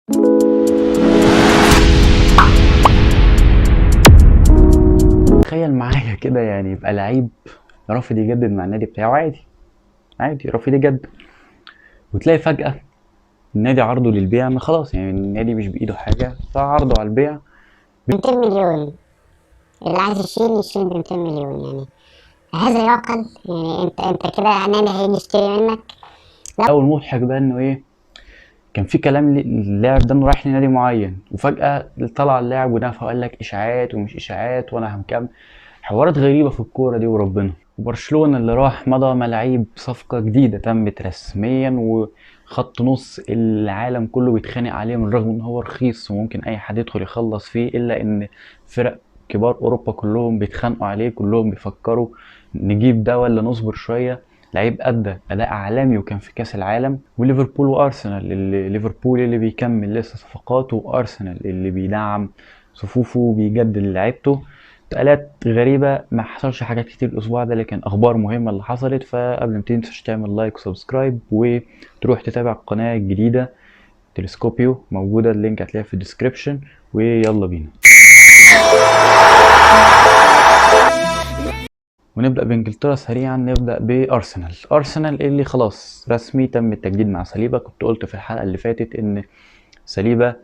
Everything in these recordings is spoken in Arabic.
تخيل معايا كده يعني يبقى لعيب رافض يجدد مع النادي بتاعه، عادي عادي رافض يجدد، وتلاقي فجأة النادي عرضه للبيع. ما خلاص يعني النادي مش بإيده حاجة، فعرضه على البيع 200 مليون. اللي عايز يشيل ب 200 مليون، يعني هذا يعقل؟ يعني انت كده نادي هيجي يشتري منك؟ أول مضحك بقى إنه إيه، كان في كلام اللاعب ده إنه رايح لنادي معين، وفجأة طلع اللاعب ونفى وقال لك إشاعات ومش إشاعات وأنا هنكمل. حوارات غريبة في الكورة دي وربنا. وبرشلونة اللي راح مضى مع لعيب صفقة جديدة تمت رسميا، وخط نص العالم كله بيتخانق عليه من رغم ان هو رخيص وممكن اي حد يدخل يخلص فيه، الا ان فرق كبار اوروبا كلهم بيتخانقوا عليه، كلهم بيفكروا نجيب ده ولا نصبر شوية. لعيب ادى اداء عالمي وكان في كاس العالم. وليفربول وارسنال، اللي ليفربول اللي بيكمل لسه صفقاته، وارسنال اللي بيدعم صفوفه وبيجدد لعيبته. انتقالات غريبة، ما حصلش حاجات كتير الأسبوع ده لكن أخبار مهمة اللي حصلت. فقبل ما تنساش تعمل لايك وسبسكرايب وتروح تتابع القناة الجديدة تلسكوبيو، موجودة اللينك هتلاقيها في الديسكريبشن. ويلا بينا ونبدأ بإنجلترا سريعا. نبدأ بأرسنال. أرسنال اللي خلاص رسمي تم التجديد مع صليبة. كنت قلت في الحلقة اللي فاتت إن صليبة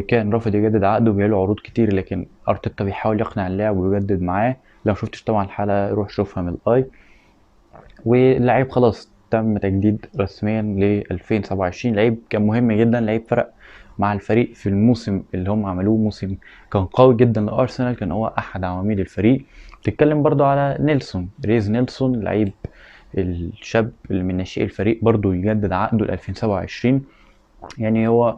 كان رافض يجدد عقده وجاله عروض كتير، لكن ارتيتا بيحاول يقنع اللاعب ويجدد معاه. لو شفتش طبعا الحلقه روح شوفها من الاي. واللعيب خلاص تم تجديد رسميا ل 2027. لعيب كان مهم جدا، لعيب فرق مع الفريق في الموسم اللي هم عملوه، موسم كان قوي جدا لارسنال، كان هو احد عواميد الفريق. تتكلم برضو على نيلسون، ريز نيلسون، لعيب الشاب اللي من ناشئي الفريق، برضو يجدد عقده ل 2027. يعني هو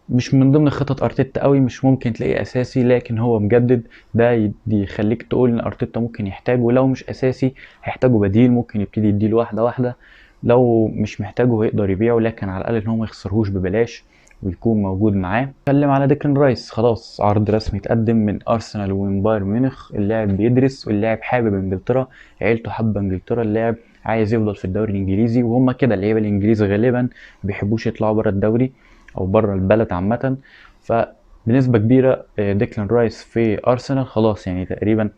مش من ضمن خطط ارتيتا قوي، مش ممكن تلاقيه اساسي، لكن هو مجدد. ده يخليك تقول ان ارتيتا ممكن يحتاجه، ولو مش اساسي هيحتاجه بديل، ممكن يبتدي يديله واحده واحده. لو مش محتاجه هيقدر يبيعه، لكن على الاقل ان هو ما يخسرهوش ببلاش ويكون موجود معاه. اتكلم على ديكلان رايس، خلاص عرض رسمي اتقدم من ارسنال ومن بايرن ميونخ. اللاعب بيدرس واللاعب حابب انجلترا، عيلته حابه انجلترا، اللاعب عايز يفضل في الدوري الانجليزي، وهم كده اللعيبه الانجليز غالبا ما بيحبوش يطلعوا بره الدوري او بره البلد عامه. فبنسبه كبيره ديكلان رايس في ارسنال خلاص، يعني تقريبا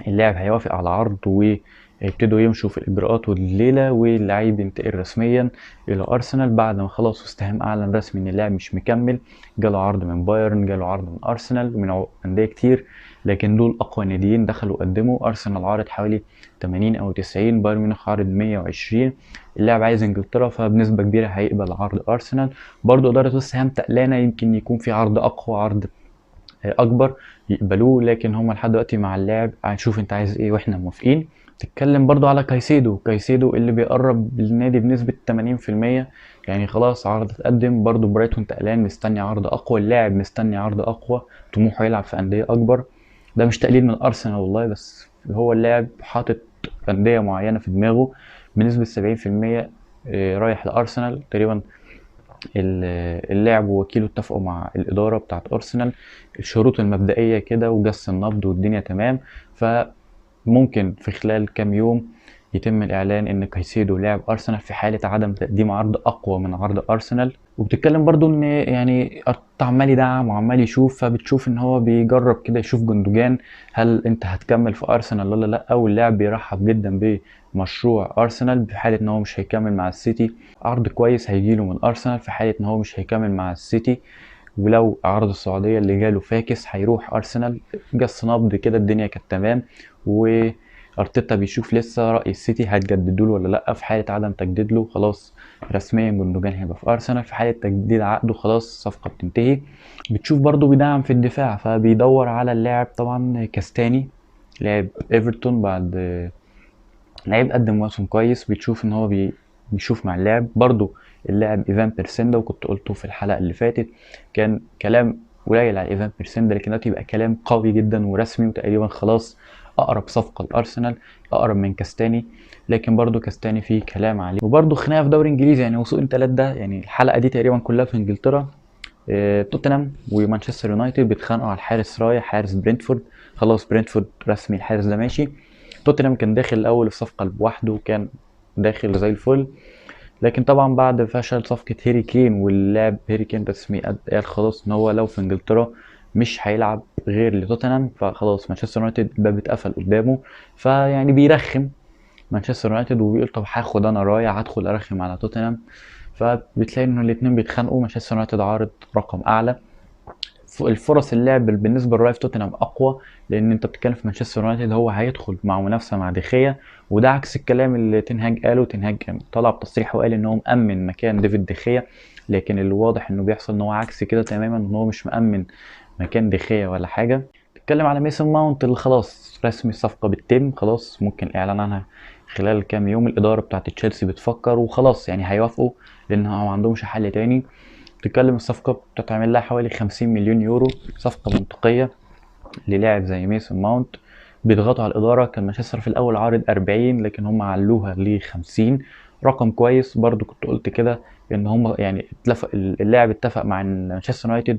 اللاعب هيوافق على عرض ويبتدوا يمشوا في الاجراءات والليله، واللعيب ينتقل رسميا الى ارسنال بعد ما خلاص وستهام اعلن رسمي ان اللاعب مش مكمل. جاله عرض من بايرن، جاله عرض من ارسنال ومن انديه كتير، لكن دول اقوى ناديين دخلوا قدموا. ارسنال عارض حوالي 80 او 90، بايرن ميونخ عارض 120. اللاعب عايز انجلترا، فبنسبه كبيره هيقبل عرض ارسنال. برضو اداره وست هام تقلانه، يمكن يكون في عرض اقوى، عرض اكبر يقبلوه، لكن هم لحد دلوقتي مع اللاعب هنشوف انت عايز ايه واحنا موافقين. تتكلم برضو على كايسيدو اللي بيقرب للنادي بنسبة 80%، يعني خلاص عرض اتقدم. برضو برايتون تقلان مستني عرض اقوى، اللاعب مستني عرض اقوى، طموحه يلعب في اندية اكبر. ده مش تقليل من ارسنال والله، بس هو اللاعب حاطط اندية معينة في دماغه بنسبة 70%. رايح لارسنال تقريبا. اللاعب ووكيله اتفقوا مع الإدارة بتاعة أرسنال الشروط المبدئية كده وجس النبض والدنيا تمام. فممكن في خلال كام يوم يتم الإعلان إن كايسيدو لاعب أرسنال في حالة عدم تقديم عرض أقوى من عرض أرسنال. وبتتكلم برضو إن يعني أرتيتا عمال يدعم وعمال يشوف، فبتشوف إن هو بيجرب كده يشوف جندوجان هل أنت هتكمل في أرسنال ولا لأ. واللاعب بيرحب جدا بمشروع أرسنال في حالة إن هو مش هيكمل مع السيتي. عرض كويس هيجيله من أرسنال في حالة إن هو مش هيكمل مع السيتي. ولو عرض السعودية اللي جاله فاكس هيروح أرسنال. جس نبض كده الدنيا كانت تمام، وأرتيتا بيشوف لسه رأي السيتي هتجددوا له ولا لأ. في حالة عدم تجديد له خلاص رسميا جندوجان هيبقى في أرسنال، في حالة تجديد عقده خلاص الصفقة بتنتهي. بتشوف برضو بيدعم في الدفاع، فبيدور على اللاعب طبعا كاستاني، لاعب ايفرتون، بعد لعيب قدم موسم كويس. بتشوف ان هو بيشوف مع اللاعب برضو اللاعب ايفان بيرسيندا، وكنت قلته في الحلقه اللي فاتت كان كلام قليل على ايفان بيرسيندا، لكن دلوقتي بقى كلام قوي جدا ورسمي، وتقريبا خلاص اقرب صفقه لارسنال، اقرب من كاستاني. لكن برضو كاستاني فيه كلام عليه، وبرضو خناقه في دوري انجليزي. يعني وسوق انتقالات ده، يعني الحلقه دي تقريبا كلها في انجلترا. توتنهام ومانشستر يونايتد بيتخانقوا على الحارس رايح، حارس برينتفورد. خلاص برينتفورد رسمي الحارس ده ماشي. توتنهام كان داخل الاول الصفقه لوحده وكان داخل زي الفل، لكن طبعا بعد فشل صفقة هاري كين واللاعب هاري كين رسمي قال خلاص ان هو لو في انجلترا مش هيلعب غير لتوتنهام، فخلاص مانشستر يونايتد الباب اتقفل قدامه. فيعني بيرخم مانشستر يونايتد وبيقول طب هاخد انا رايح هدخل ارخم على توتنهام. فبتلاقي ان الاتنين بيتخانقوا، مانشستر يونايتد عارض رقم اعلى. الفرص اللعب بالنسبه لرايح في توتنهام اقوى، لان انت بتتكلم في مانشستر يونايتد هو هيدخل مع منافسه مع دخيا، وده عكس الكلام اللي تنهاج قاله. تنهاج كان طلع بتصريح وقال ان هو مأمن مكان ديفيد دخيا، لكن اللي واضح انه بيحصل ان هو عكس كده تماما، ان هو مش مأمن مكان دخيا ولا حاجه. تتكلم على ميسون ماونت اللي خلاص رسمي الصفقه بتتم، خلاص ممكن الاعلان عنها خلال كام يوم. الاداره بتاعت تشيلسي بتفكر وخلاص يعني هيوافقوا، لان هو ما عندهمش حل تاني. تتكلم الصفقة بتتعمل لها حوالي 50 مليون يورو، صفقة منطقية للاعب زي ميسون ماونت. بيضغطوا على الإدارة، كان مانشستر في الأول عارض 40 لكن هم علوها ل 50، رقم كويس. برضو كنت قلت كده إن هم يعني اللاعب اتفق مع مانشستر يونايتد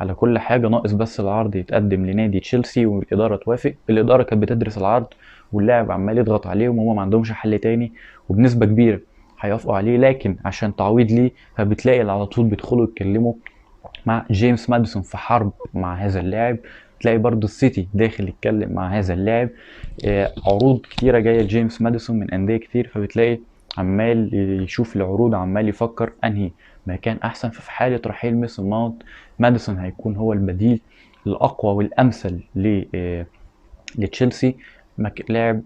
على كل حاجة، ناقص بس العرض يتقدم لنادي تشيلسي والإدارة توافق. الإدارة كانت بتدرس العرض واللاعب عمال يضغط عليهم وهم ما عندهمش حل تاني، وبنسبة كبيرة هيوافقوا عليه. لكن عشان تعويض ليه فبتلاقي على طول بيدخلوا يتكلموا مع جيمس ماديسون في حرب مع هذا اللاعب. تلاقي برضو السيتي داخل يتكلم مع هذا اللاعب. عروض كتيرة جاية لجيمس ماديسون من أندية كتير، فبتلاقي عمال يشوف العروض، عمال يفكر أنهي مكان أحسن. ففي حالة رحيل ميسون ماونت، ماديسون هيكون هو البديل الأقوى والأمثل لتشيلسي. لاعب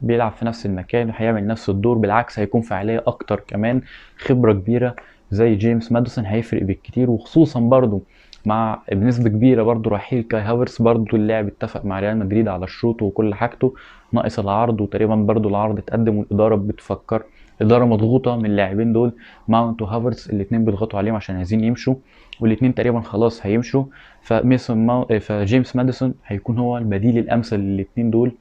بيلعب في نفس المكان وهيعمل نفس الدور، بالعكس هيكون فعالية أكتر كمان، خبرة كبيرة زي جيمس ماديسون هيفرق بالكتير. وخصوصا برضو مع بنسبة كبيرة برضو رحيل كاي هافرتس، برضو اللاعب اتفق مع ريال مدريد على الشروط وكل حاجته، ناقص العرض، وتقريبا برضو العرض اتقدم والإدارة بتفكر. إدارة مضغوطة من اللاعبين دول، ماونت وهافرتس الاتنين بيضغطوا عليهم عشان عايزين يمشوا، والاتنين تقريبا خلاص هيمشوا. فجيمس ماديسون هيكون هو البديل الامثل للاتنين دول،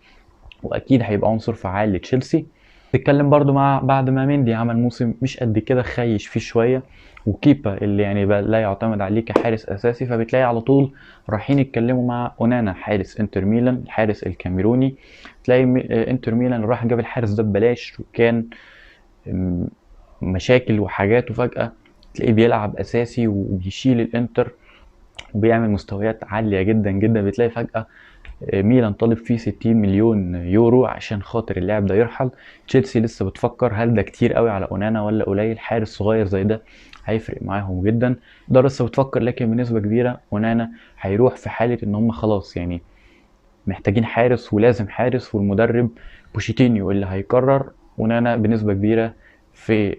واكيد هيبقى عنصر فعال لتشيلسي. تتكلم برضو مع بعد ما مندي عمل موسم مش قد كده، خايش فيه شويه، وكيبا اللي يعني بقى لا يعتمد عليه كحارس اساسي، فبتلاقي على طول رايحين يتكلموا مع اونانا حارس انتر ميلان الحارس الكاميروني. تلاقي انتر ميلان راح جاب الحارس ده ببلاش، وكان مشاكل وحاجات، وفجأة تلاقيه بيلعب اساسي وبيشيل الانتر وبيعمل مستويات عالية جدا جدا. بتلاقي فجأة ميلان طالب فيه 60 مليون يورو عشان خاطر اللاعب ده يرحل. تشيلسي لسه بتفكر هل ده كتير قوي على اونانا ولا قليل، حارس صغير زي ده هيفرق معاهم جدا. ده لسه بتفكر، لكن بنسبة كبيرة اونانا هيروح في حالة ان هم خلاص يعني محتاجين حارس ولازم حارس، والمدرب بوشيتينيو اللي هيقرر. اونانا بنسبة كبيرة في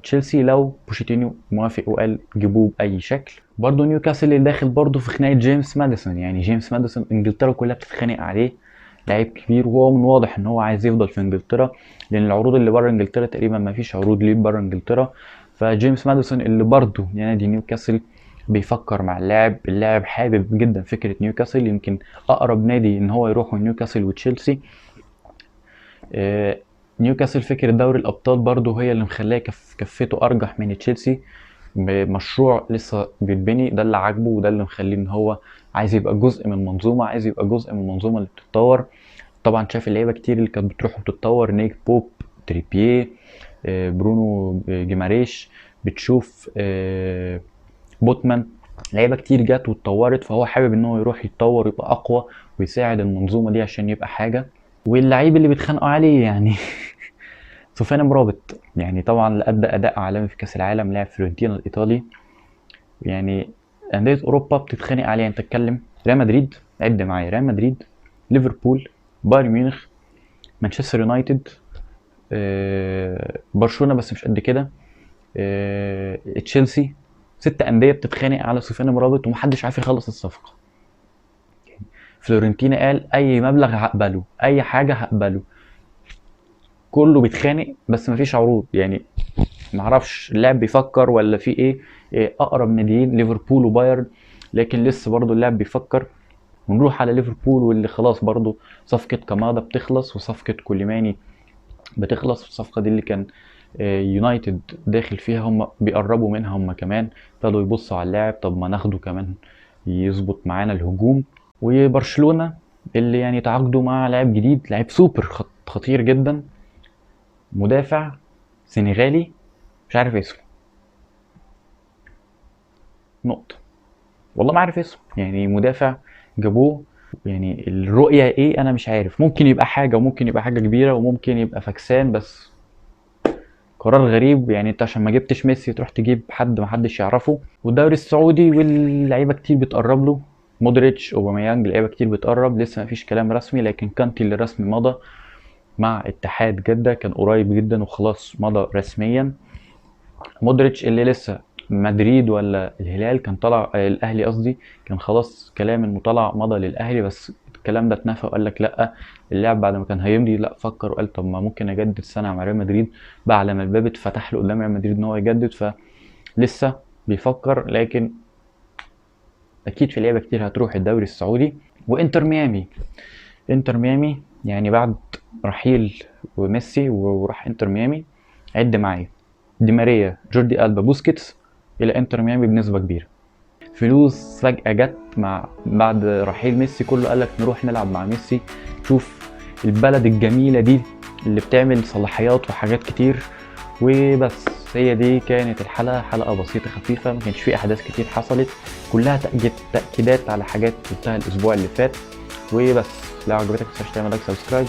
تشيلسي لو بوشيتينيو موافق وقال جيبوه باي شكل. برضه نيوكاسل اللي داخل برضه في خناقه جيمس ماديسون، يعني جيمس ماديسون انجلترا كلها بتتخانق عليه، لعيب كبير وهو من واضح ان هو عايز يفضل في انجلترا، لان العروض اللي بره انجلترا تقريبا ما فيش عروض ليه بره انجلترا. فجيمس ماديسون اللي برضه نادي نيوكاسل بيفكر مع اللاعب حابب جدا فكره نيوكاسل، يمكن اقرب نادي ان هو يروحوا نيوكاسل وتشيلسي. نيوكاسل فكرة دوري الأبطال برضو هي اللي مخلاه كفته أرجح من تشيلسي. مشروع لسه بيتبني، ده اللي عاجبه وده اللي مخليه إن هو عايز يبقى جزء من منظومة، عايز يبقى جزء من المنظومة اللي بتتطور. طبعا شاف اللعيبة كتير اللي كانت بتروح وبتتطور، نيك بوب، تريبيه، برونو جيماريش، بتشوف بوتمان، لعيبة كتير جت واتطورت، فهو حابب ان هو يروح يتطور ويبقى اقوى ويساعد المنظومة دي عشان يبقى حاجة. واللعيب اللي بيتخانقوا عليه يعني سفيان مرابط، يعني طبعا أدى أداء عالمي في كأس العالم، لاعب فيورنتينا الإيطالي. يعني أندية أوروبا بتتخانق عليه، أنت تتكلم ريال مدريد، عد معايا ريال مدريد، ليفربول، بايرن ميونخ، مانشستر يونايتد، برشلونة بس مش قد كده، تشيلسي. 6 أندية بتتخانق على سفيان مرابط ومحدش عارف يخلص الصفقة. فلورنتينا قال أي مبلغ هقبله، أي حاجة هقبله. كله بيتخانق بس مفيش عروض، يعني معرفش اللاعب بيفكر ولا في ايه. اقرب ناديين ليفربول وبايرن، لكن لسه برضو اللاعب بيفكر. ونروح على ليفربول واللي خلاص برضو صفقة كامادا بتخلص وصفقة كوليماني بتخلص، والصفقة دي اللي كان يونايتد داخل فيها، هم بيقربوا منها هم كمان، ابتدوا يبصوا على اللاعب، طب ما ناخده كمان يظبط معانا الهجوم. وبرشلونة اللي يعني تعاقدوا مع لاعب جديد، لاعب سوبر خطير جدا، مدافع سنغالي مش عارف اسمه، نقطة. والله ما عارف اسمه، يعني مدافع جابوه، يعني الرؤية ايه انا مش عارف. ممكن يبقى حاجة وممكن يبقى حاجة كبيرة وممكن يبقى فكسان، بس قرار غريب. يعني انت عشان ما جبتش ميسي تروح تجيب حد ما حدش يعرفه. والدوري السعودي واللعيبة كتير بتقرب له، مودريتش، اوباميانج، لعيبة كتير بتقرب. لسه ما فيش كلام رسمي، لكن كانتي اللي رسمي مضى مع اتحاد جدة، كان قريب جدا وخلاص مضى رسميا. مودريتش اللي لسه مدريد ولا الهلال كان طلع، الاهلي قصدي، كان خلاص كلام انه طلع مضى للاهلي، بس الكلام ده اتنفى وقال لك لا. اللاعب بعد ما كان هيمضي لا فكر وقال طب ما ممكن اجدد سنه مع ريال مدريد، بعد ما الباب اتفتح له قدام ريال مدريد ان هو يجدد. فلسه بيفكر، لكن اكيد في لعيبه كتير هتروح الدوري السعودي. وانتر ميامي، انتر ميامي يعني بعد رحيل وميسي وراح انتر ميامي، عد معايا: دي ماريا، جوردي ألبا، بوسكيتس، الى انتر ميامي بنسبه كبيره. فلوس فجأة جت مع بعد رحيل ميسي، كله قالك نروح نلعب مع ميسي، تشوف البلد الجميلة دي اللي بتعمل صلاحيات وحاجات كتير. وبس، هي دي كانت الحلقة، حلقة بسيطة خفيفة، ما كانش فيه أحداث كتير حصلت، كلها تأكيدات على حاجات قلتها الأسبوع اللي فات. وبس، لو عجبتك متنساش تعمل لايك، سبسكرايب،